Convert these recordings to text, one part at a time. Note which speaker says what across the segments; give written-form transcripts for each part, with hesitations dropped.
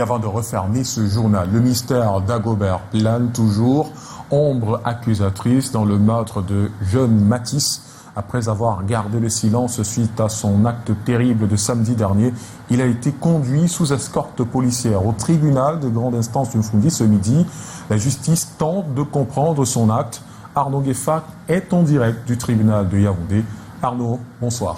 Speaker 1: Avant de refermer ce journal, le mystère d'Agobert plane toujours, ombre accusatrice dans le meurtre de jeune Matisse. Après avoir gardé le silence suite à son acte terrible de samedi dernier, il a été conduit sous escorte policière au tribunal de grande instance du Mfundi ce midi. La justice tente de comprendre son acte. Arnaud Gueffac est en direct du tribunal de Yaoundé. Arnaud, bonsoir.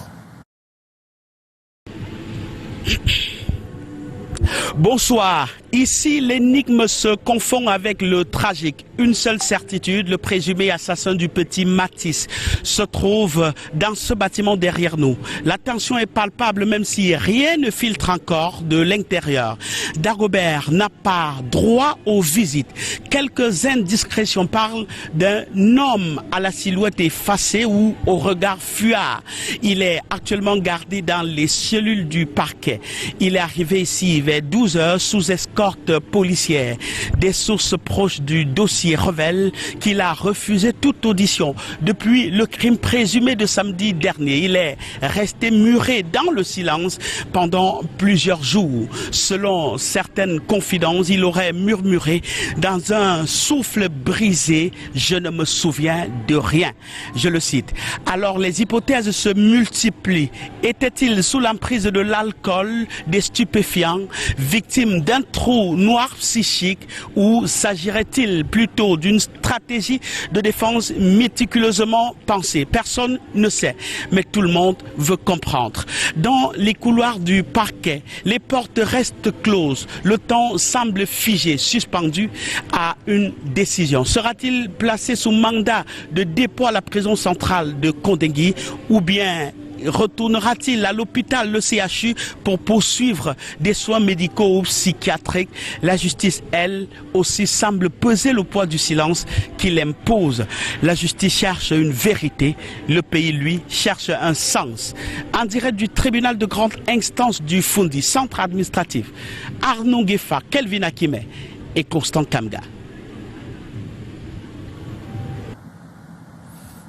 Speaker 2: Bonsoir. Ici, l'énigme se confond avec le tragique. Une seule certitude, le présumé assassin du petit Matisse se trouve dans ce bâtiment derrière nous. La tension est palpable même si rien ne filtre encore de l'intérieur. Dagobert n'a pas droit aux visites. Quelques indiscrétions parlent d'un homme à la silhouette effacée ou au regard fuyard. Il est actuellement gardé dans les cellules du parquet. Il est arrivé ici vers 12 heures sous escorte policière. Des sources proches du dossier révèlent qu'il a refusé toute audition depuis le crime présumé de samedi dernier. Il est resté muré dans le silence pendant plusieurs jours. Selon certaines confidences, il aurait murmuré dans un souffle brisé « Je ne me souviens de rien ». Je le cite. Alors les hypothèses se multiplient. Était-il sous l'emprise de l'alcool, des stupéfiants, victime d'un trou noir psychique, ou s'agirait-il plutôt d'une stratégie de défense méticuleusement pensée? Personne ne sait, mais tout le monde veut comprendre. Dans les couloirs du parquet, les portes restent closes. Le temps semble figé, suspendu à une décision. Sera-t-il placé sous mandat de dépôt à la prison centrale de Kondengui, ou bien retournera-t-il à l'hôpital, le CHU, pour poursuivre des soins médicaux ou psychiatriques? La justice, elle aussi, semble peser le poids du silence qu'il impose. La justice cherche une vérité, le pays, lui, cherche un sens. En direct du tribunal de grande instance du Mfundi, centre administratif, Arnaud Gueffac, Kelvin Akime et Constant Kamga.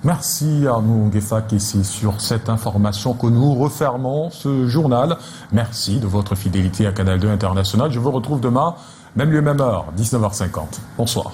Speaker 1: Merci Arnaud Gueffac ici sur cette information que nous refermons ce journal. Merci de votre fidélité à Canal 2 International. Je vous retrouve demain, même lieu, même heure, 19h50. Bonsoir.